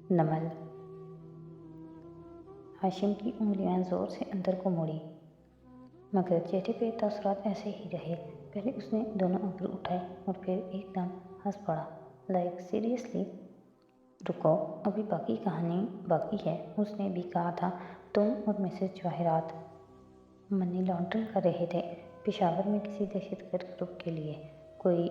नमल। हाशिम की उंगलियां जोर से अंदर को मुड़ी, मगर चेहरे पे तासुरात ऐसे ही रहे। पहले उसने दोनों आंखें उठाए और फिर एकदम हंस पड़ा। Like seriously? रुको, अभी बाकी कहानी बाकी है। उसने भी कहा था तुम और मिसेस जवाहिरात मनी लॉन्ड्रिंग कर रहे थे पेशावर में किसी दहशतगर्द ग्रुप के लिए। कोई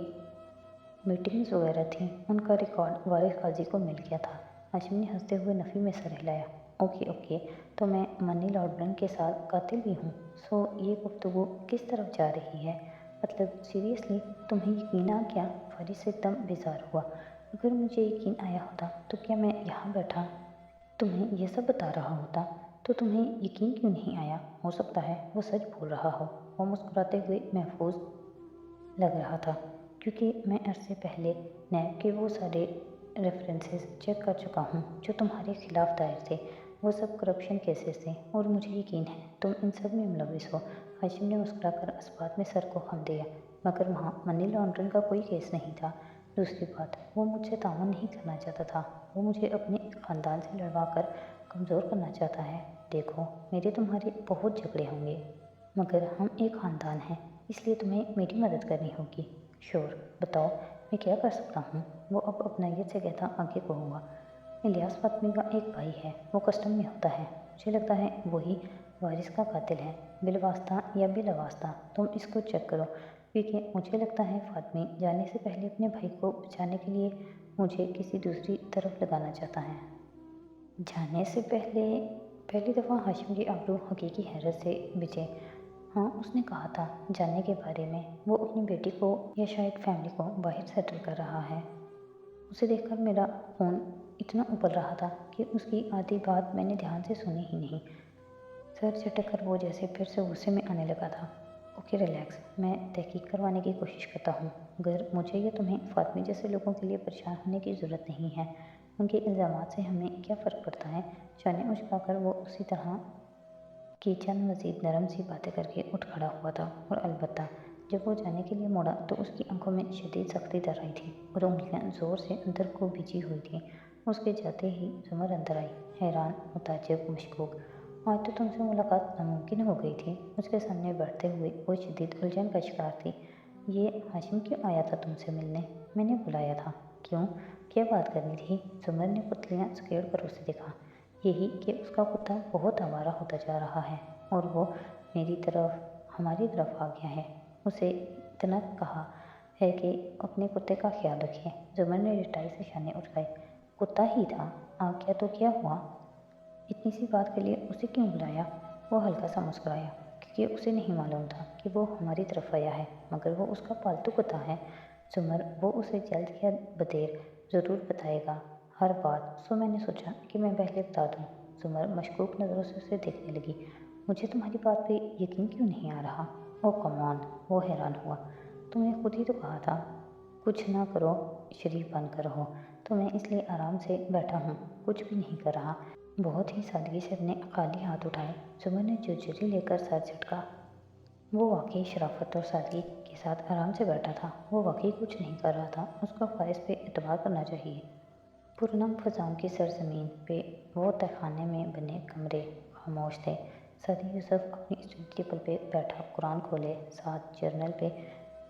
मीटिंग्स वगैरह थी। उनका रिकॉर्ड वारिस काजी को मिल गया था। हाशिम ने हंसते हुए नफ़ी में सर हिलाया। ओके ओके, तो मैं मनी लॉन्ड्रिंग के साथ कातिल भी हूँ। सो ये गुफ्तगू किस तरफ जा रही है? मतलब सीरियसली, तुम्हें यकीन आ गया? फारिस एकदम बेजार हुआ। अगर मुझे यकीन आया होता तो क्या मैं यहाँ बैठा तुम्हें यह सब बता रहा होता? तो तुम्हें यकीन क्यों नहीं आया? हो सकता है वो सच बोल रहा हो। वो मुस्कुराते हुए महफूज लग रहा था, क्योंकि मैं अरसे पहले नैब के वो सारे रेफरेंसेस चेक कर चुका हूँ जो तुम्हारे खिलाफ दायर थे। वो सब करप्शन केसेस थे और मुझे यकीन है तुम इन सब में मुलविस हो। हाशिम ने मुस्कुराकर इस बात में सर को खम दिया, मगर वहाँ मनी लॉन्ड्रिंग का कोई केस नहीं था। दूसरी बात, वो मुझसे ताउन नहीं करना चाहता था। वो मुझे अपने ख़ानदान से लड़वा कर कमज़ोर करना चाहता है। देखो, मेरे तुम्हारे बहुत झगड़े होंगे, मगर हम एक ख़ानदान हैं, इसलिए तुम्हें मेरी मदद करनी होगी। श्योर, बताओ मैं क्या कर सकता हूँ? वो अब अपनायत से कहता आगे को हुआ। इलियास फातमी का एक भाई है, वो कस्टम में होता है। मुझे लगता है वही वारिस का कातिल है, बिलवास्ता या बिलवास्ता। तुम इसको चेक करो, क्योंकि मुझे लगता है फातमी जाने से पहले अपने भाई को बचाने के लिए मुझे किसी दूसरी तरफ लगाना चाहता है। जाने से पहली दफ़ा हाशिम की आबरू हकीकी हैरत से बिचे। हाँ, उसने कहा था जाने के बारे में। वो अपनी बेटी को या शायद फैमिली को बाहर सेटल कर रहा है। उसे देखकर मेरा खून इतना उबल रहा था कि उसकी आधी बात मैंने ध्यान से सुनी ही नहीं। सर झटक कर वो जैसे फिर से गुस्से में आने लगा था। ओके रिलैक्स, मैं तहकीक करवाने की कोशिश करता हूँ। अगर मुझे या तुम्हें फातमी जैसे लोगों के लिए परेशान होने की ज़रूरत नहीं है। उनके इल्ज़ामात से हमें क्या फ़र्क पड़ता है? शाने उछलकर वो उसी तरह की चंद मज़ीद नरम सी बातें करके उठ खड़ा हुआ था। और अलबत्ता जब वो जाने के लिए मुड़ा तो उसकी आंखों में शदीद सख्ती दर आई थी और उंगलियां ज़ोर से अंदर को भिजी हुई थीं। उसके जाते ही जुमर अंदर आई, हैरान, मुताज्जिब, मशकूक। आज तो तुमसे मुलाकात नामुमकिन हो गई थी। उसके सामने बैठते हुए वो शदीद उलझन का शिकार थी। ये हाशिम क्यों आया था तुमसे मिलने? मैंने बुलाया था। क्यों? क्या बात करनी थी? जुमर ने पुतलियाँ सकेड़ कर उसे देखा। यही कि उसका कुत्ता बहुत आवारा होता जा रहा है और वो हमारी तरफ आ गया है। उसे इतना कहा है कि अपने कुत्ते का ख्याल रखिए। जुमर ने रिटाई से शाने उठाए। कुत्ता ही था, आ गया तो क्या हुआ? इतनी सी बात के लिए उसे क्यों बुलाया? वो हल्का सा मुस्कुराया, क्योंकि उसे नहीं मालूम था कि वो हमारी तरफ आया है, मगर वो उसका पालतू कुत्ता है। जुमर, वो उसे जल्द या बदेर ज़रूर बताएगा हर बात। सो मैंने सोचा कि मैं पहले बता दूँ। जुमर मशकूक नज़रों से उसे देखने लगी। मुझे तुम्हारी बात पे यकीन क्यों नहीं आ रहा? ओह कम ऑन, वो हैरान हुआ। तुमने खुद ही तो कहा था कुछ ना करो, शरीफ बनकर रहो। तो मैं इसलिए आराम से बैठा हूँ, कुछ भी नहीं कर रहा। बहुत ही सादगी से अपने खाली हाथ उठाए। जुमर ने झुरझुरी लेकर सर झटका। वो वाकई शराफत और सादगी के साथ आराम से बैठा था। वो वाकई कुछ नहीं कर रहा था। उसको ख्वाहिश पे एतबार करना चाहिए। पुरनम फ़ज़ाओं की सरज़मीन पे वो तहखाने में बने कमरे खामोश थे। सादी यूसुफ अपनी स्टडी टेबल पे बैठा कुरान खोले साथ जर्नल पे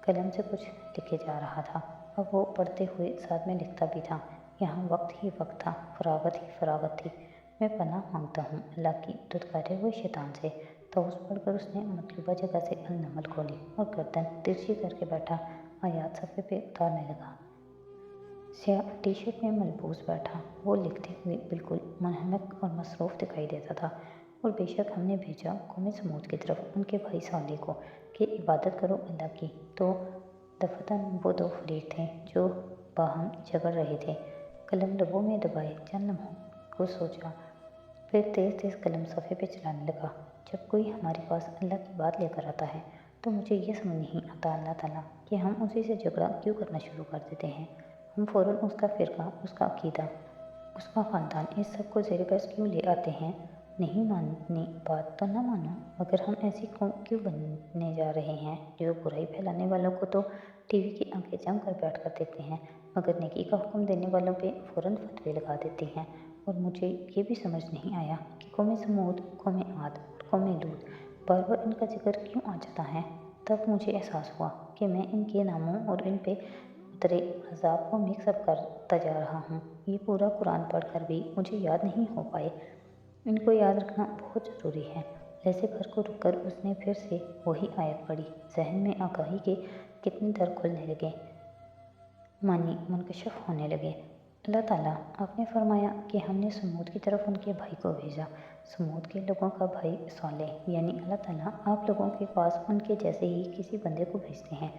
कलम से कुछ लिखे जा रहा था। अब वो पढ़ते हुए साथ में लिखता भी था। यहाँ वक्त ही वक्त था, फरागत ही फरागत थी। मैं पनाह मांगता हूँ अल्लाह की धुतकारे हुए शैतान से। तो उस पढ़कर उसने मतलूबा जगह से अल-नमल खोली और गर्दन तिरछी करके बैठा आयात सफ़े पे उतारने लगा। स्याह टी शर्ट में मलबूस बैठा वो लिखते हुए बिल्कुल मुनहमिक और मसरूफ़ दिखाई देता था। और बेशक हमने भेजा कौम समूद की तरफ उनके भाई साले को कि इबादत करो अल्लाह की, तो दफ़तन वो दो फरीक थे जो बाहम झगड़ रहे थे। कलम लबों में दबाए चंद लम्हों को सोचा, फिर तेज़ तेज़ कलम सफ़े पे चलाने लगा। जब कोई हमारे पास अल्लाह की बात लेकर आता है तो मुझे ये समझ नहीं आता अल्लाह ताला कि हम उसी से झगड़ा क्यों करना शुरू कर देते हैं। हम फ़ौरन उसका फ़िरका, उसका अक़ीदा, उसका ख़ानदान, इस सब को ज़ेर बहस क्यों ले आते हैं? नहीं माननी बात तो ना मानो, मगर हम ऐसी कौम क्यों बनने जा रहे हैं जो बुराई फैलाने वालों को तो टीवी की आंखें जम कर बैठ कर देते हैं, मगर नेकी का हुक्म देने वालों पे फ़ौरन फतवे लगा देते हैं। और मुझे ये भी समझ नहीं आया कि कौम समूद, कौम आद और कौम लूत बार बार इनका जिक्र क्यों आ जाता है। तब मुझे एहसास हुआ कि मैं इनके नामों और इन पे उतरे अज़ाब को मिक्सअप करता जा रहा हूँ। ये पूरा कुरान पढ़कर भी मुझे याद नहीं हो पाए। इनको याद रखना बहुत ज़रूरी है। लहज़े भर को रुककर उसने फिर से वही आयत पढ़ी। जहन में आगाही के कितने दर खुलने लगे, मानी मुनकशफ होने लगे। अल्लाह ताला आपने फरमाया कि हमने समूद की तरफ उनके भाई को भेजा। समूद के लोगों का भाई सालेह, यानी अल्लाह ताला आप लोगों के पास उनके जैसे ही किसी बंदे को भेजते हैं,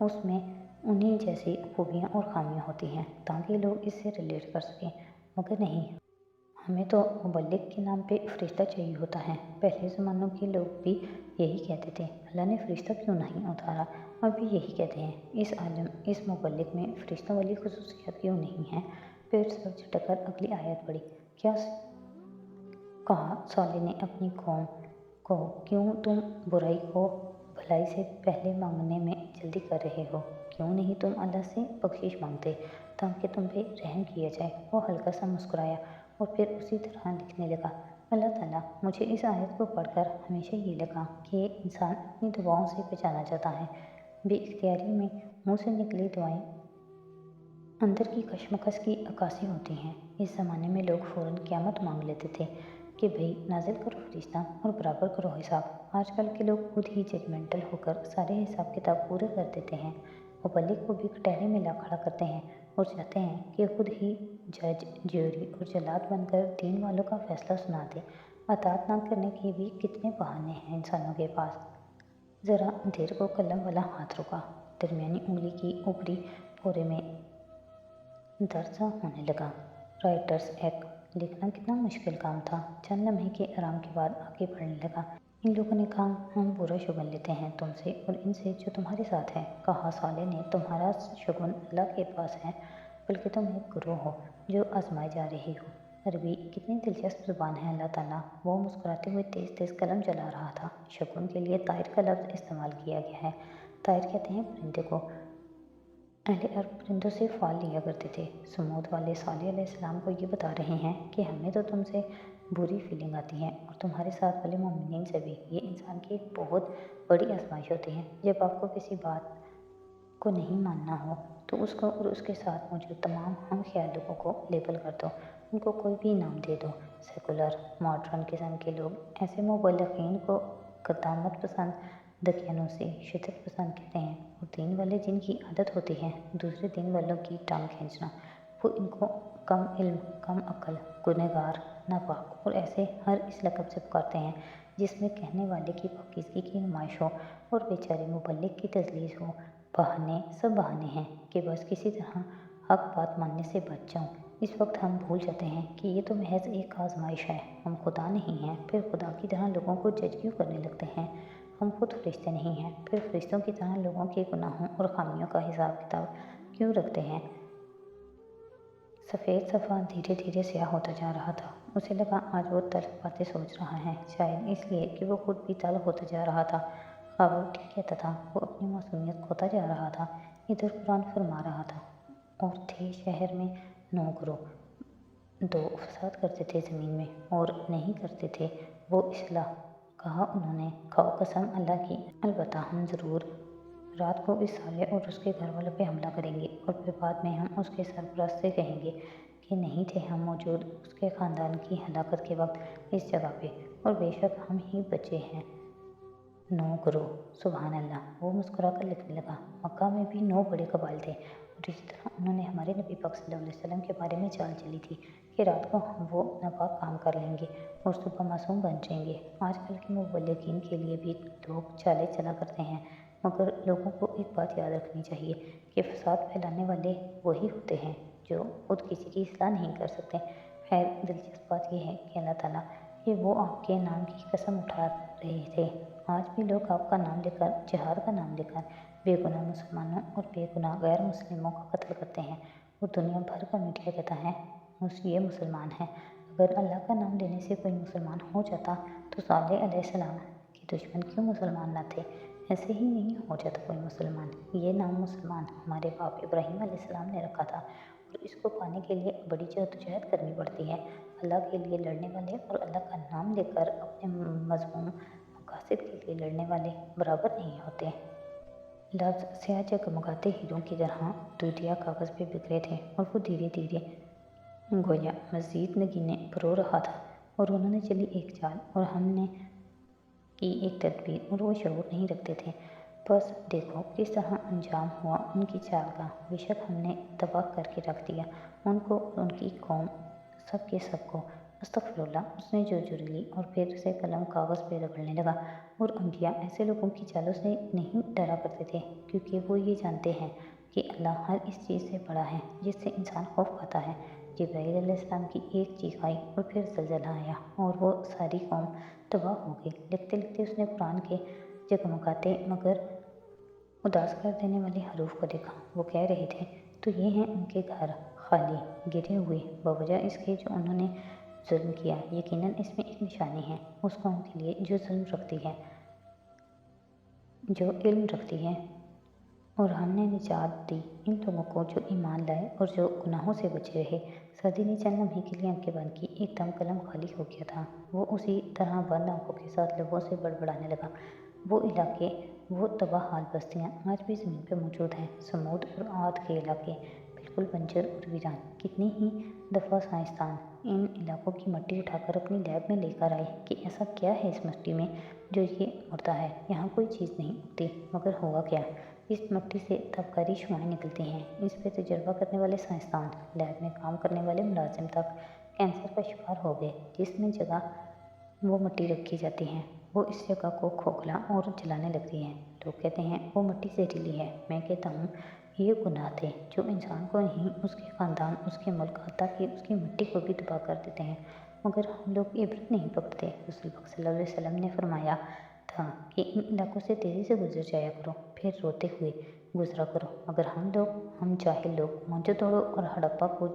उसमें उन्हीं जैसी खूबियाँ और खामियाँ होती हैं ताकि लोग इससे रिलेट कर सकें। मगर नहीं, हमें तो मुबल्लिग के नाम पे फ़रिश्ता चाहिए होता है। पहले ज़मानों के लोग भी यही कहते थे, अल्लाह ने फ़रिश्ता क्यों नहीं उतारा। अब भी यही कहते हैं, इस आलम, इस मुबल्लिग में फ़रिश्तों वाली खुसूसियत क्यों नहीं है। फिर सर झटकर अगली आयत पढ़ी। क्या कहा साले ने अपनी कौम को, क्यों तुम बुराई को भलाई से पहले मांगने में जल्दी कर रहे हो। क्यों नहीं तुम अल्लाह से बख्शिश मांगते ताकि तुम पे रहम किया जाए। वो हल्का सा मुस्कुराया और फिर उसी तरह लिखने लगा। अल्लाह ताला, मुझे इस आयत को पढ़कर हमेशा ये लगा कि इंसान अपनी दुआओं से बचाना चाहता है। बेइख्तियारी में मुँह से निकली दुआएं अंदर की कशमकश की अक्कासी होती हैं। इस ज़माने में लोग फ़ौरन क़यामत मांग लेते थे कि भाई नाजिल करो फ़रिश्ता और बराबर करो हिसाब। आजकल के लोग खुद ही जजमेंटल होकर सारे हिसाब किताब पूरे कर देते हैं। मुबल्लिग को भी कटहरे में ला खड़ा करते हैं और चाहते हैं कि खुद ही जज, ज्यूरी और जल्लाद बनकर दीन वालों का फ़ैसला सुना दे। अतात ना करने के भी कितने बहाने हैं इंसानों के पास। ज़रा देर को कलम वाला हाथ रुका। दरमियानी उंगली की ऊपरी पोरे में दर्द सा होने लगा। राइटर्स एक्ट लिखना कितना मुश्किल काम था। चंद लम्हे के आराम के बाद आगे बढ़ने लगा। इन लोगों ने कहा, हम बुरा शुगन लेते हैं तुमसे और इनसे जो तुम्हारे साथ है। कहा साले ने, तुम्हारा शुगन अल्लाह के पास है, बल्कि तुम एक गुरु हो जो आजमाए जा रही हो। अरबी कितनी दिलचस्प ज़ुबान है अल्लाह ताला। वो मुस्कुराते हुए तेज़ तेज़ कलम चला रहा था। शगुन के लिए तायर का लफ्ज़ इस्तेमाल किया गया है। तायर कहते हैं परिंदे को। अहले अरब परिंदों से फाल लिया करते थे। समूद वाले सालेह अलैहिस्सलाम को ये बता रहे हैं कि हमें तो तुमसे बुरी फीलिंग आती है और तुम्हारे साथ वाले मोमिनीन से भी। ये इंसान की एक बहुत बड़ी आजमाइश होती है। जब आपको किसी बात को नहीं मानना हो तो उसको और उसके साथ मौजूद तमाम हम ख्याल लोगों को लेबल कर दो, उनको कोई भी नाम दे दो। सेकुलर, मॉडर्न किस्म के लोग ऐसे मुबल्लिगीन को कद्दामत पसंद, दकियानूसी, शिद्दत पसंद कहते हैं। और दीन वाले जिनकी आदत होती है दूसरे दीन वालों की टांग खींचना, वो इनको कम इल्म, कम अक्ल, गुनहगार, नापाक और ऐसे हर इस लक़ब से पुकारते हैं जिसमें कहने वाले की पाकीज़गी की नुमाइश हो और बेचारे मुबल्लिग की तजलीस हो। बहाने, सब बहाने हैं कि बस किसी तरह हक बात मानने से बच जाऊँ। इस वक्त हम भूल जाते हैं कि ये तो महज एक आजमाइश है। हम खुदा नहीं हैं, फिर खुदा की तरह लोगों को जज क्यों करने लगते हैं। हम खुद फरिश्ते नहीं हैं, फिर फरिश्तों की तरह लोगों के गुनाहों और खामियों का हिसाब किताब क्यों रखते हैं। सफ़ेद सफ़ा धीरे धीरे स्याह होता जा रहा था। उसे लगा आज वो तल्ख बातें सोच रहा है, शायद इसलिए कि वो खुद भी तल्ख होता जा रहा था। ख्वाब ठीक कहता था, वो अपनी मासूमियत खोता जा रहा था। इधर कुरान फरमा रहा था, और थे शहर में 9 गिरोह, 2 फसाद करते थे ज़मीन में और नहीं करते थे वो इस्लाह। कहा उन्होंने, खाओ कसम अल्लाह की, अलबत्ता हम ज़रूर रात को इस साले और उसके घर वालों पे हमला करेंगे और फिर बाद में हम उसके सरपरस्त से कहेंगे कि नहीं थे हम मौजूद उसके ख़ानदान की हलाकत के वक्त इस जगह पे, और बेशक हम ही बचे हैं। 9 गिरोह, सुबहान अल्लाह। वो मुस्कुरा कर लिखने लगा, मक्का में भी 9 बड़े कबाइल थे और इसी तरह उन्होंने हमारे नबी पाक सल्लल्लाहु अलैहि वसल्लम के बारे में चाल चली थी कि रात को हम वो नापाक काम कर लेंगे और सुबह मासूम बन जाएंगे। आजकल के मुबल्लिगीन के लिए भी लोग चालें चला करते हैं, मगर लोगों को एक बात याद रखनी चाहिए कि फसाद फैलाने वाले वही होते हैं जो खुद किसी की इस्लाह नहीं कर सकते। खैर, दिलचस्प बात यह है कि अल्लाह ताला कि वो आपके नाम की कसम उठा रहे थे। आज भी लोग आपका नाम लेकर, जिहाद का नाम लेकर बेगुनाह मुसलमानों और बेगुनाह गैर मुस्लिमों का कत्ल करते हैं और दुनिया भर का मीडिया कहता है ये मुसलमान है। अगर अल्लाह का नाम लेने से कोई मुसलमान हो जाता तो सालेह अलैहिस्सलाम के दुश्मन क्यों मुसलमान न थे। ऐसे ही नहीं हो जाता कोई मुसलमान। ये नाम मुसलमान हमारे बाप इब्राहीम अलैहिस्सलाम ने रखा था और इसको पाने के लिए बड़ी जद्दोजहद करनी पड़ती है। اللہ کے लिए لڑنے والے اور اللہ کا نام لیकर اپنے مذموم مقاصد کے لیے لڑنے والے برابر نہیں ہوتے۔ لفظ سیاہ جگمگاتے ہیروں کی طرح دودھیا کاغذ پہ بکھرے تھے اور وہ دھیرے دھیرے گویا مزید نگینیں پرو رہا تھا، اور انہوں نے چلی ایک چال اور ہم نے کی ایک تدبیر اور وہ شعور نہیں رکھتے تھے۔ بس دیکھو کس طرح انجام ہوا ان کی چال کا۔ بے شک ہم نے تباہ کر کے رکھ دیا ان کو اور ان کی قوم، سب کے سب کو۔ استغفر اللہ، اس نے جرجری لی اور پھر سے قلم کاغذ پہ رگڑنے لگا۔ اور انبیاء ایسے لوگوں کی چالوں سے نہیں ڈرا کرتے تھے، کیونکہ وہ یہ جانتے ہیں کہ اللہ ہر اس چیز سے بڑا ہے جس سے انسان خوف کھاتا ہے۔ جبرائیل علیہ السلام کی ایک چیخ آئی اور پھر زلزلہ آیا اور وہ ساری قوم تباہ ہو گئی۔ لکھتے لکھتے اس نے قرآن کے جگمگاتے مگر اداس کر دینے والے حروف کو دیکھا۔ وہ کہہ رہے تھے، تو یہ ہیں ان کے گھر، خالی، گرے ہوئے، بوجہ اس کے جو انہوں نے ظلم کیا۔ یقیناً اس میں ایک نشانی ہے اس قوم کے لیے جو ظلم رکھتی ہے، جو علم رکھتی ہے۔ اور ہم نے نجات دی ان لوگوں کو جو ایمان لائے اور جو گناہوں سے بچے رہے۔ سعدی نے چند لمحے کے لیے آنکھیں بند کی۔ ایک دم قلم خالی ہو گیا تھا۔ وہ اسی طرح بند آنکھوں کے ساتھ لبوں سے بڑبڑانے لگا۔ وہ علاقے، وہ تباہ حال بستیاں آج بھی زمین پہ موجود ہیں۔ سمود اور عاد کے علاقے بالکل بنجر اور ویران۔ کتنی ہی دفعہ سائنسدان ان علاقوں کی مٹی اٹھا کر اپنی لیب میں لے کر آئے کہ ایسا کیا ہے اس مٹی میں جو یہ مردہ ہے، یہاں کوئی چیز نہیں اگتی۔ مگر ہوا کیا؟ اس مٹی سے تابکاری شعاعیں نکلتی ہیں۔ اس پہ تجربہ کرنے والے سائنسدان، لیب میں کام کرنے والے ملازم تک کینسر کا شکار ہو گئے۔ جس میں جگہ وہ مٹی رکھی جاتی ہے وہ اس جگہ کو کھوکھلا اور جلانے لگتی ہے۔ لوگ کہتے ہیں وہ مٹی زہریلی ہے۔ میں کہتا ہوں یہ گناہ تھے جو انسان کو نہیں، اس کے خاندان، اس کے ملک، حتیٰ کہ اس کی مٹی کو بھی تباہ کر دیتے ہیں۔ مگر ہم لوگ عبرت نہیں پکڑتے۔ رسول پاک صلی اللہ علیہ وسلم نے فرمایا تھا کہ ان علاقوں سے تیزی سے گزر جایا کرو، پھر روتے ہوئے گزرا کرو۔ مگر ہم جاہل لوگ موہنجو-دڑو اور ہڑپہ کو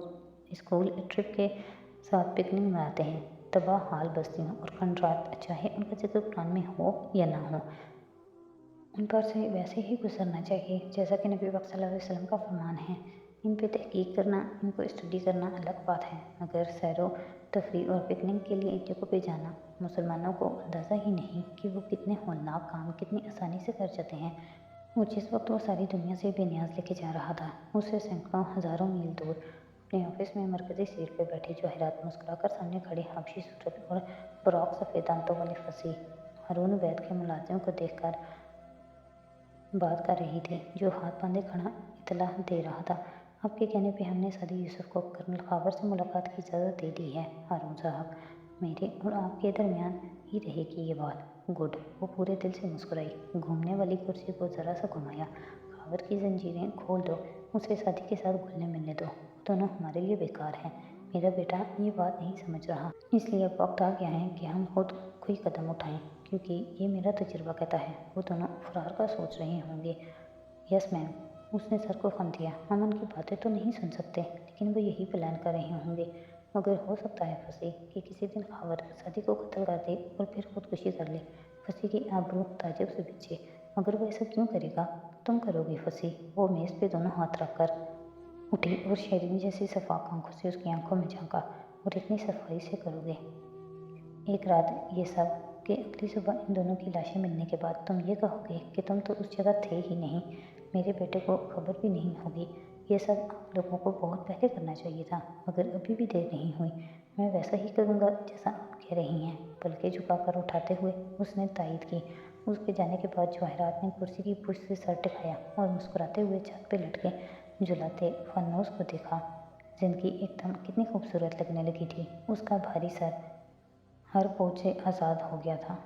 اسکول ٹرپ کے ساتھ پکنک مناتے ہیں۔ تباہ حال بستیوں اور کھنڈرات، چاہے ان کا ذکر قرآن میں ہو یا نہ ہو، ان پر سے ویسے ہی گزرنا چاہیے جیسا کہ نبی پاک صلی اللہ علیہ وسلم کا فرمان ہے۔ ان پہ تحقیق کرنا، ان کو اسٹڈی کرنا الگ بات ہے، مگر سیر و تفریح اور پکنک کے لیے ان جگہوں پہ جانا، مسلمانوں کو اندازہ ہی نہیں کہ وہ کتنے ہولناک کام کتنی آسانی سے کر جاتے ہیں۔ اور جس وقت وہ ساری دنیا سے بے نیاز لے کے جا رہا تھا، اس سے سینکڑوں ہزاروں میل دور اپنے آفس میں مرکزی سیٹ پہ بیٹھے جواہرات مسکرا کر سامنے کھڑے حبشی صورت اور براق سفید دانتوں والے فصیح ہارون وید کے ملازم کو دیکھ کر بات کر رہی تھی، جو ہاتھ باندھے کھڑا اطلاع دے رہا تھا۔ آپ کے کہنے پہ ہم نے سعدی یوسف کو کرنل خاور سے ملاقات کی اجازت دے دی ہے ہارون صاحب۔ میرے اور آپ کے درمیان ہی رہے گی یہ بات۔ گڈ۔ وہ پورے دل سے مسکرائی۔ گھومنے والی کرسی کو ذرا سا گھمایا۔ خاور کی زنجیریں کھول دو، اسے سعدی کے ساتھ گھلنے ملنے دو، وہ دونوں ہمارے لیے بیکار ہیں۔ میرا بیٹا یہ بات نہیں سمجھ رہا، اس لیے اب وقت آ گیا ہے کہ ہم خود کوئی قدم اٹھائیں، کیونکہ یہ میرا تجربہ کہتا ہے وہ دونوں فرار کا سوچ رہے ہوں گے۔ یس میم۔ اس نے سر کو خم دیا۔ ہم ان کی باتیں تو نہیں سن سکتے، لیکن وہ یہی پلان کر رہے ہوں گے۔ مگر ہو سکتا ہے فصیح کہ کسی دن خاور سعدی کو قتل کر دے اور پھر خودکشی کر لے۔ فصیح کی آبرو تعجب سے بچے۔ مگر وہ ایسا کیوں کرے گا؟ تم کرو گی فصیح۔ وہ میز پہ دونوں ہاتھ رکھ کر اٹھی اور شیرنی جیسی صفاق آنکھوں سے اس کی آنکھوں میں جھانکا۔ اور اتنی صفائی سے کرو گے ایک رات یہ سب کہ اگلی صبح ان دونوں کی لاشیں ملنے کے بعد تم یہ کہو گے کہ تم تو اس جگہ تھے ہی نہیں، میرے بیٹے کو خبر بھی نہیں ہوگی۔ یہ سب آپ لوگوں کو بہت پہلے کرنا چاہیے تھا، مگر ابھی بھی دیر نہیں ہوئی۔ میں ویسا ہی کروں گا جیسا آپ کہہ رہی ہیں۔ پلکیں جھکا کر اٹھاتے ہوئے اس نے تائید کی۔ اس کے جانے کے بعد جواہرات نے کرسی کی پشت سے سر ٹکایا اور مسکراتے ہوئے چھت پہ لٹکے جھلاتے فانوس کو دیکھا۔ زندگی ایک دم کتنی خوبصورت لگنے لگی تھی۔ اس کا بھاری سر ہر بوجھ سے آزاد ہو گیا تھا۔